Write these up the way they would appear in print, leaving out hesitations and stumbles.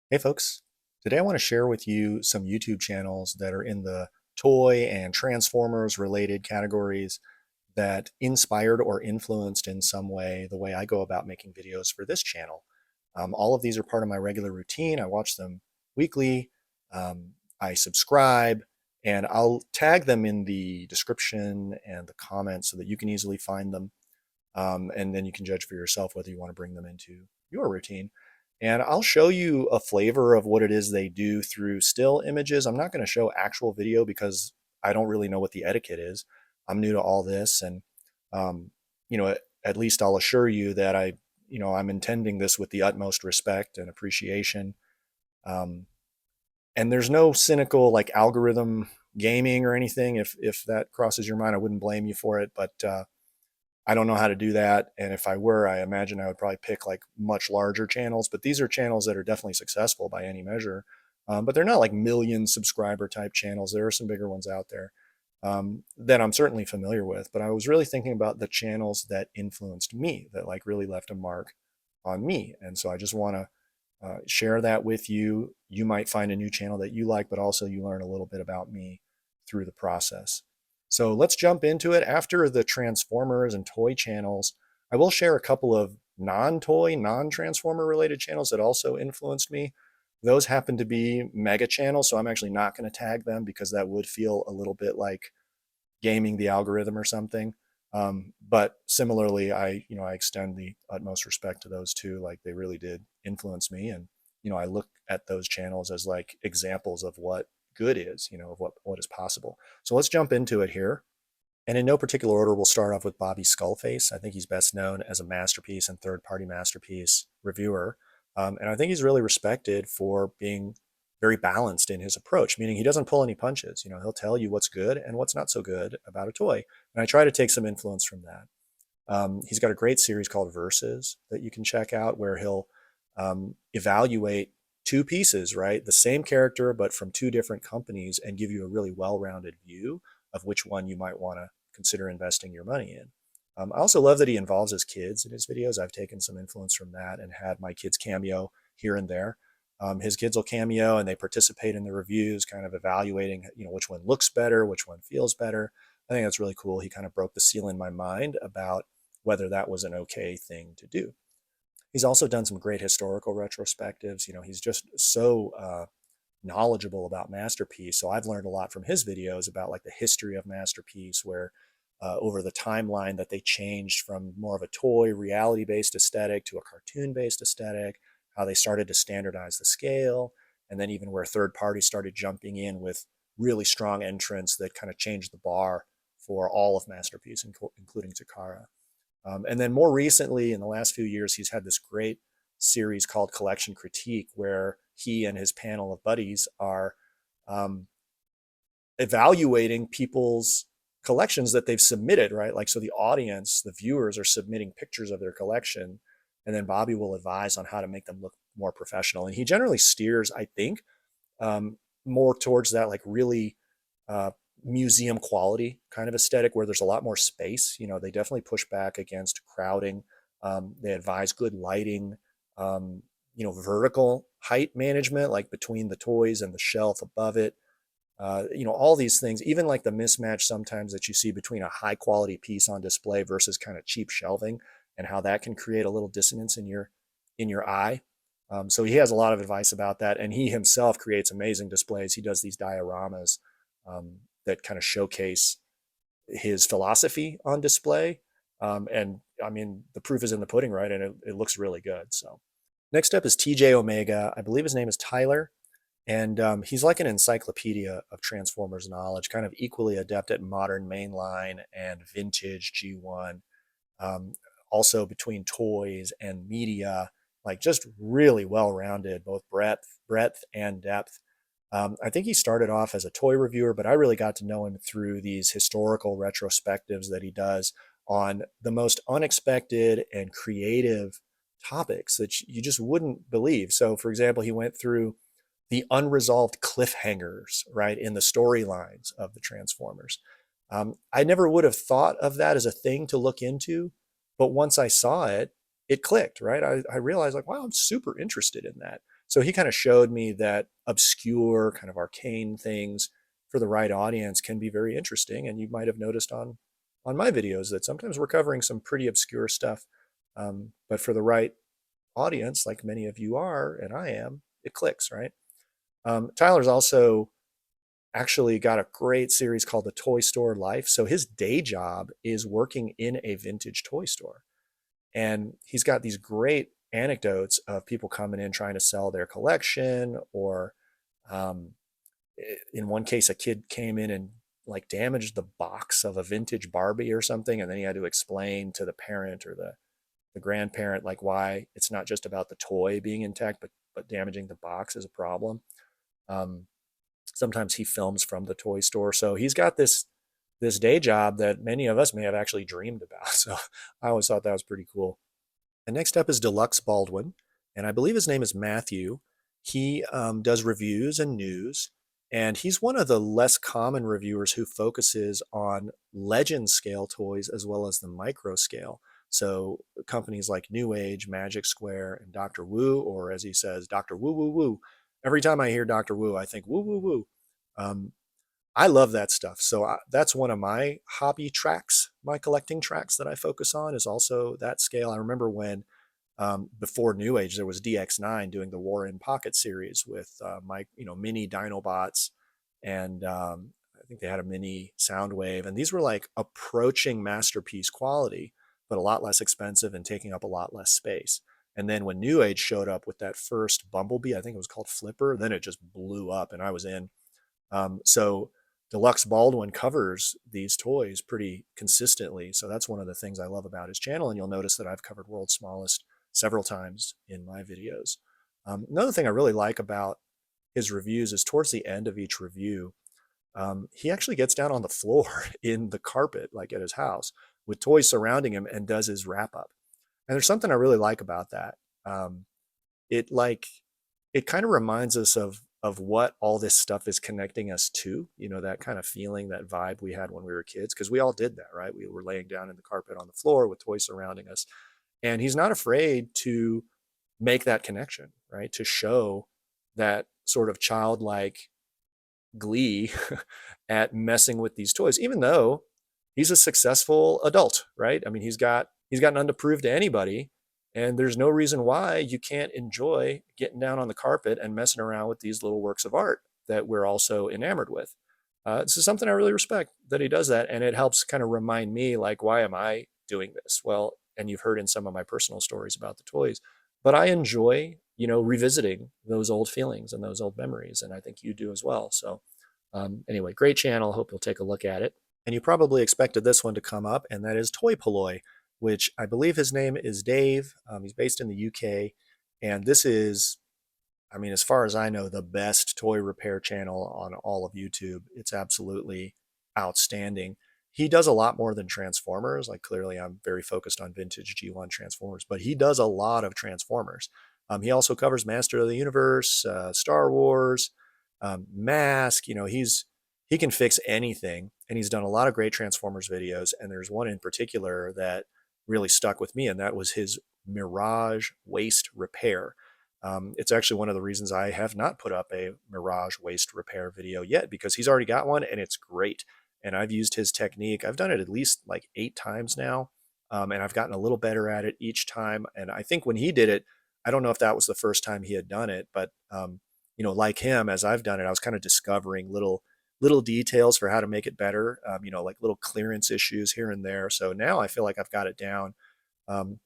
Hey folks, today I want to share with you some YouTube channels that are in the toy and Transformers related categories that inspired or influenced in some way the way I go about making videos for this channel. All of these are part of my regular routine. I watch them weekly. I subscribe, and I'll tag them in the description and the comments so that you can easily find them. And then you can judge for yourself whether you want to bring them into your routine. And I'll show you a flavor of what it is they do through still images. I'm not going to show actual video because I don't really know what the etiquette is. I'm new to all this, and um, at least I'll assure you that I'm intending this with the utmost respect and appreciation. Um, and there's no cynical like algorithm gaming or anything. If that crosses your mind, I wouldn't blame you for it, but I don't know how to do that. And if I were, I imagine I would probably pick like much larger channels, but these are channels that are definitely successful by any measure. But they're not like million subscriber type channels. There are some bigger ones out there that I'm certainly familiar with. But I was really thinking about the channels that influenced me, that like really left a mark on me. And so I just want to share that with you. You might find a new channel that you like, but also you learn a little bit about me through the process. So let's jump into it. After the Transformers and toy channels, I will share a couple of non-toy, non-Transformer related channels that also influenced me. Those happen to be mega channels, so I'm actually not going to tag them because that would feel a little bit like gaming the algorithm or something. But similarly, I extend the utmost respect to those two. Like they really did influence me, and I look at those channels as like examples of what good is, of what is possible. So let's jump into it here. And in no particular order, we'll start off with Bobby Skullface. I think he's best known as a masterpiece and third-party masterpiece reviewer. And I think he's really respected for being very balanced in his approach, meaning he doesn't pull any punches. He'll tell you what's good and what's not so good about a toy. And I try to take some influence from that. He's got a great series called Versus that you can check out where he'll evaluate two pieces, right? The same character, but from two different companies, and give you a really well-rounded view of which one you might want to consider investing your money in. I also love that he involves his kids in his videos. I've taken some influence from that and had my kids cameo here and there. His kids will cameo and they participate in the reviews, kind of evaluating, which one looks better, which one feels better. I think that's really cool. He kind of broke the seal in my mind about whether that was an okay thing to do. He's also done some great historical retrospectives. He's just so knowledgeable about Masterpiece. So I've learned a lot from his videos about like the history of Masterpiece, where over the timeline that they changed from more of a toy reality-based aesthetic to a cartoon-based aesthetic, how they started to standardize the scale, and then even where third parties started jumping in with really strong entrants that kind of changed the bar for all of Masterpiece, including Takara. And then more recently, in the last few years, he's had this great series called Collection Critique, where he and his panel of buddies are um, evaluating people's collections that they've submitted, right? Like, so the audience, the viewers are submitting pictures of their collection, and then Bobby will advise on how to make them look more professional. And he generally steers, I think, more towards that, like really uh, museum quality kind of aesthetic where there's a lot more space. They definitely push back against crowding. They advise good lighting, vertical height management, like between the toys and the shelf above it. All these things, even like the mismatch sometimes that you see between a high quality piece on display versus kind of cheap shelving, and how that can create a little dissonance in your eye. So he has a lot of advice about that, and he himself creates amazing displays. He does these dioramas that kind of showcase his philosophy on display. And I mean, the proof is in the pudding, right? And it looks really good. So next up is TJ Omega. I believe his name is Tyler. And he's like an encyclopedia of Transformers knowledge, kind of equally adept at modern mainline and vintage G1. Um, Also between toys and media, like just really well-rounded, both breadth and depth. I think he started off as a toy reviewer, but I really got to know him through these historical retrospectives that he does on the most unexpected and creative topics that you just wouldn't believe. So, for example, he went through the unresolved cliffhangers, right, in the storylines of the Transformers. I never would have thought of that as a thing to look into, but once I saw it, it clicked, right? I realized like, wow, I'm super interested in that. So he kind of showed me that obscure, kind of arcane things for the right audience can be very interesting. And you might have noticed on my videos that sometimes we're covering some pretty obscure stuff, but for the right audience, like many of you are, and I am, it clicks, right? Tyler's also actually got a great series called The Toy Store Life. So his day job is working in a vintage toy store. And he's got these great anecdotes of people coming in trying to sell their collection, or um, in one case, a kid came in and like damaged the box of a vintage Barbie or something. And then he had to explain to the parent or the grandparent, like why it's not just about the toy being intact, but damaging the box is a problem. Um, Sometimes he films from the toy store. So he's got this day job that many of us may have actually dreamed about. So I always thought that was pretty cool. And next up is Deluxe Baldwin, and I believe his name is Matthew. He does reviews and news, and he's one of the less common reviewers who focuses on legend scale toys as well as the micro scale. So companies like New Age, Magic Square, and Dr. Wu, or as he says, Dr. Woo Woo Woo. Every time I hear Dr. Wu, I think woo woo woo. Um, I love that stuff. So that's one of my hobby tracks, my collecting tracks that I focus on is also that scale. I remember when before New Age, there was DX9 doing the War in Pocket series with my, mini Dinobots, and I think they had a mini Soundwave, and these were like approaching masterpiece quality, but a lot less expensive and taking up a lot less space. And then when New Age showed up with that first Bumblebee, I think it was called Flipper, then it just blew up, and I was in. So Deluxe Baldwin covers these toys pretty consistently. So that's one of the things I love about his channel. And you'll notice that I've covered World's Smallest several times in my videos. Another thing I really like about his reviews is towards the end of each review, he actually gets down on the floor in the carpet, like at his house, with toys surrounding him and does his wrap up. And there's something I really like about that. Um, it like it kind of reminds us of what all this stuff is connecting us to, that kind of feeling, that vibe we had when we were kids, because we all did that, right? We were laying down in the carpet on the floor with toys surrounding us. And he's not afraid to make that connection, right? To show that sort of childlike glee at messing with these toys, even though he's a successful adult, right? I mean, he's got none to prove to anybody, and there's no reason why you can't enjoy getting down on the carpet and messing around with these little works of art that we're also enamored with. This is something I really respect that he does that, and it helps kind of remind me, like, why am I doing this? Well, and you've heard in some of my personal stories about the toys, but I enjoy, revisiting those old feelings and those old memories, and I think you do as well. So, anyway, great channel. Hope you'll take a look at it. And you probably expected this one to come up, and that is Toy Polloi, which I believe his name is Dave. He's based in the UK, and this is, I mean, as far as I know, the best toy repair channel on all of YouTube. It's absolutely outstanding. He does a lot more than Transformers. Like, clearly, I'm very focused on vintage G1 Transformers, but he does a lot of Transformers. He also covers Master of the Universe, Star Wars, Mask. He can fix anything, and he's done a lot of great Transformers videos. And there's one in particular that really stuck with me, and that was his Mirage waist repair. It's actually one of the reasons I have not put up a Mirage waist repair video yet, because he's already got one and it's great. And I've used his technique. I've done it at least like 8 times now, and I've gotten a little better at it each time. And I think when he did it, I don't know if that was the first time he had done it, but like him, as I've done it, I was kind of discovering little details for how to make it better. Like little clearance issues here and there. So now I feel like I've got it down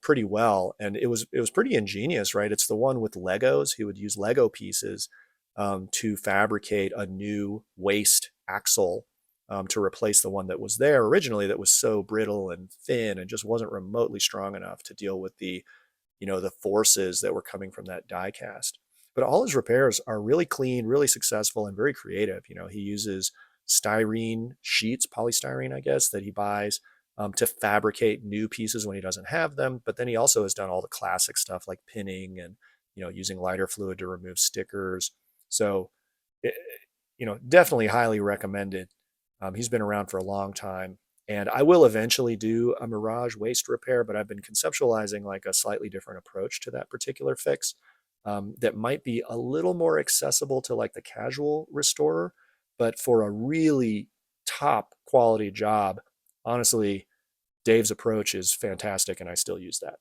pretty well, and it was pretty ingenious, right? It's the one with Legos. He would use Lego pieces to fabricate a new waist axle to replace the one that was there originally, that was so brittle and thin and just wasn't remotely strong enough to deal with the forces that were coming from that die cast. But all his repairs are really clean, really successful, and very creative. He uses styrene sheets, polystyrene, I guess, that he buys to fabricate new pieces when he doesn't have them. But then he also has done all the classic stuff like pinning and, using lighter fluid to remove stickers. So, definitely highly recommended. He's been around for a long time. And I will eventually do a Mirage waist repair, but I've been conceptualizing like a slightly different approach to that particular fix. that might be a little more accessible to like the casual restorer, but for a really top quality job, honestly, Dave's approach is fantastic, and I still use that.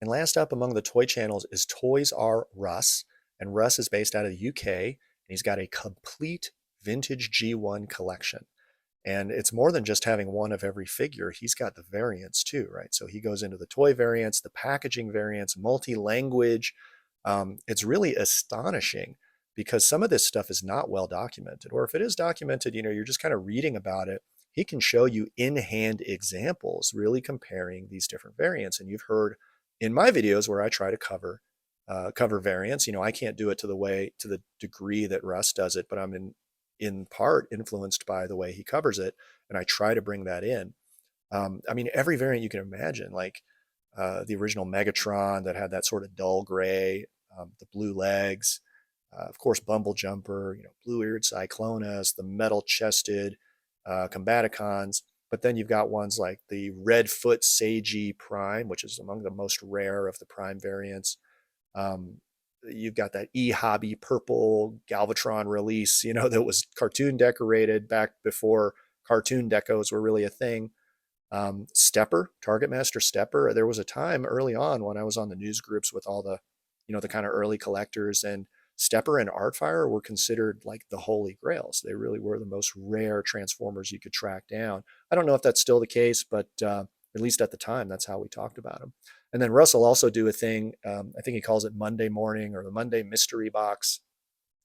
And last up among the toy channels is Toys Are Russ. And Russ is based out of the UK, and he's got a complete vintage G1 collection. And it's more than just having one of every figure. He's got the variants too, right? So he goes into the toy variants, the packaging variants, multi-language. It's really astonishing because some of this stuff is not well documented. Or if it is documented, you're just kind of reading about it. He can show you in-hand examples, really comparing these different variants. And you've heard in my videos where I try to cover variants. I can't do it to the degree that Russ does it, but I'm in part influenced by the way he covers it, and I try to bring that in. I mean, every variant you can imagine, like the original Megatron that had that sort of dull gray, the blue legs, of course, Bumble Jumper, blue-eared Cyclonas, the metal-chested Combaticons. But then you've got ones like the Redfoot Seiji Prime, which is among the most rare of the Prime variants. Um, you've got that E-Hobby purple Galvatron release, that was cartoon decorated back before cartoon decos were really a thing. Stepper, Target Master Stepper. There was a time early on when I was on the news groups with all the kind of early collectors, and Stepper and Artfire were considered like the holy grails. They really were the most rare Transformers you could track down. I don't know if that's still the case, but at least at the time, that's how we talked about them. And then Russell also do a thing, I think he calls it Monday morning or the Monday mystery box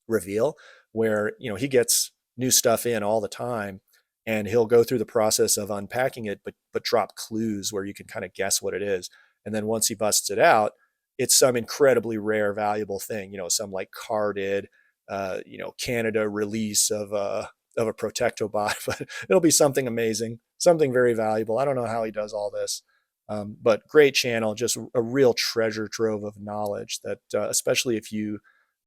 reveal, where he gets new stuff in all the time, and he'll go through the process of unpacking it, but drop clues where you can kind of guess what it is. And then once he busts it out, it's some incredibly rare, valuable thing. Some like carded, Canada release of a Protectobot, but it'll be something amazing, something very valuable. I don't know how he does all this. But great channel, just a real treasure trove of knowledge that, especially if you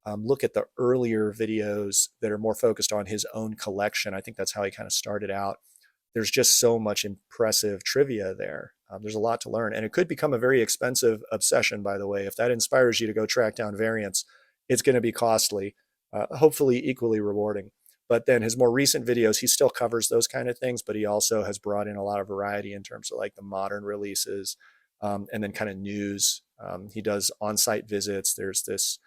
look at the earlier videos that are more focused on his own collection. I think that's how he kind of started out. There's just so much impressive trivia there. There's a lot to learn, and it could become a very expensive obsession, by the way. If that inspires you to go track down variants, it's going to be costly, hopefully equally rewarding. But then his more recent videos, he still covers those kind of things, but he also has brought in a lot of variety in terms of like the modern releases, and then kind of news. He does on-site visits. There's this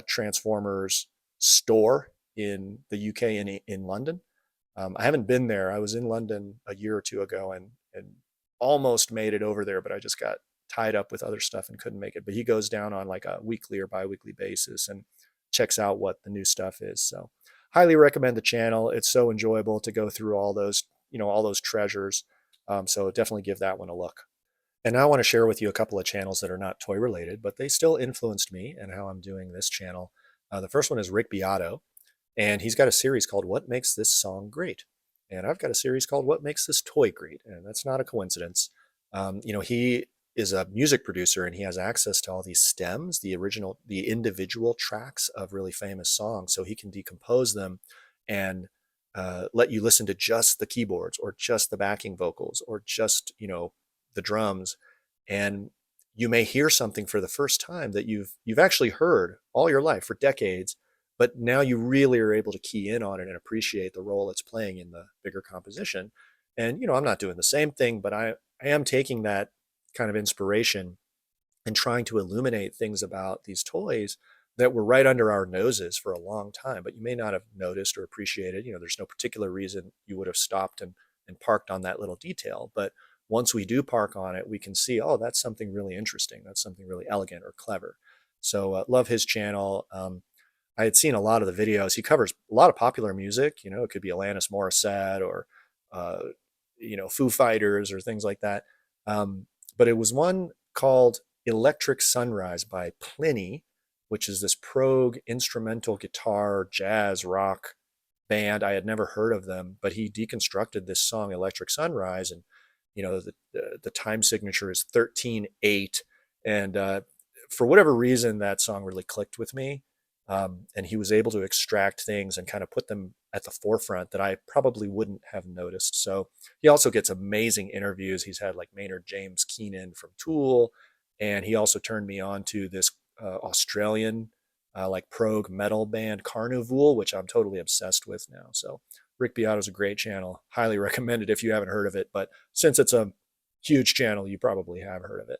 Transformers store in the UK and in London. I haven't been there. I was in London a year or two ago and almost made it over there, but I just got tied up with other stuff and couldn't make it. But he goes down on like a weekly or bi-weekly basis and checks out what the new stuff is. So highly recommend the channel. It's so enjoyable to go through all those treasures. So definitely give that one a look. And now I want to share with you a couple of channels that are not toy related, but they still influenced me and how I'm doing this channel. The first one is Rick Beato, and he's got a series called What Makes This Song Great? And I've got a series called What Makes This Toy Great? And that's not a coincidence. He is a music producer, and he has access to all these stems, the individual tracks of really famous songs. So he can decompose them and let you listen to just the keyboards or just the backing vocals or just, the drums. And you may hear something for the first time that you've actually heard all your life for decades, but now you really are able to key in on it and appreciate the role it's playing in the bigger composition. And I'm not doing the same thing, but I am taking that kind of inspiration and trying to illuminate things about these toys that were right under our noses for a long time, but you may not have noticed or appreciated. There's no particular reason you would have stopped and parked on that little detail. But once we do park on it, we can see, oh, that's something really interesting. That's something really elegant or clever. So love his channel. I had seen a lot of the videos. He covers a lot of popular music. It could be Alanis Morissette or, Foo Fighters or things like that. But it was one called Electric Sunrise by Pliny, which is this prog instrumental guitar, jazz, rock band. I had never heard of them, but he deconstructed this song, Electric Sunrise, and the time signature is 13/8, and for whatever reason, that song really clicked with me, and he was able to extract things and kind of put them at the forefront that I probably wouldn't have noticed. So he also gets amazing interviews. He's had like Maynard James Keenan from Tool, and he also turned me on to this Australian like prog metal band Carnivool, which I'm totally obsessed with now. So Rick Beato's a great channel. Highly recommend it if you haven't heard of it. But since it's a huge channel, you probably have heard of it.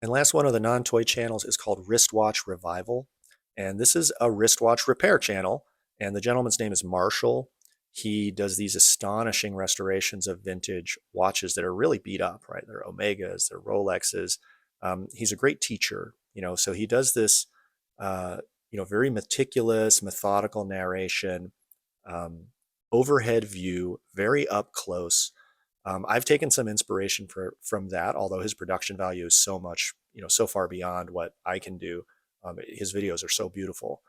And last one of the non-toy channels is called Wristwatch Revival. And this is a wristwatch repair channel. And the gentleman's name is Marshall. He does these astonishing restorations of vintage watches that are really beat up, right? They're Omegas, they're Rolexes. He's a great teacher, so he does this, very meticulous, methodical narration, um, overhead view, very up close. I've taken some inspiration from that, although his production value is so much, so far beyond what I can do. His videos are so beautiful.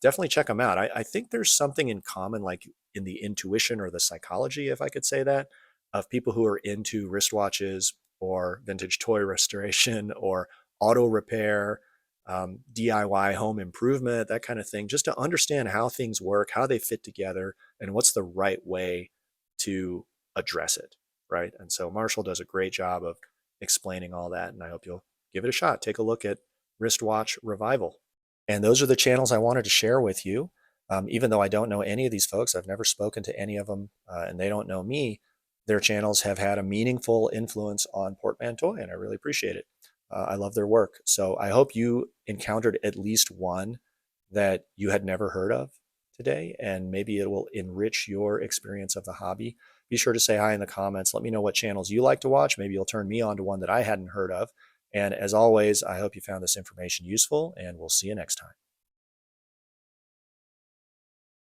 Definitely check him out. I think there's something in common, like in the intuition or the psychology, if I could say that, of people who are into wristwatches or vintage toy restoration or auto repair, DIY home improvement, that kind of thing, just to understand how things work, how they fit together, and what's the right way to address it, right? And so Marshall does a great job of explaining all that, and I hope you'll give it a shot. Take a look at Wristwatch Revival. And those are the channels I wanted to share with you. Even though I don't know any of these folks, I've never spoken to any of them, and they don't know me, their channels have had a meaningful influence on portmanToy, and I really appreciate it. I love their work. So I hope you encountered at least one that you had never heard of today, and maybe it will enrich your experience of the hobby. Be sure to say hi in the comments. Let me know what channels you like to watch. Maybe you'll turn me on to one that I hadn't heard of. And as always, I hope you found this information useful, and we'll see you next time.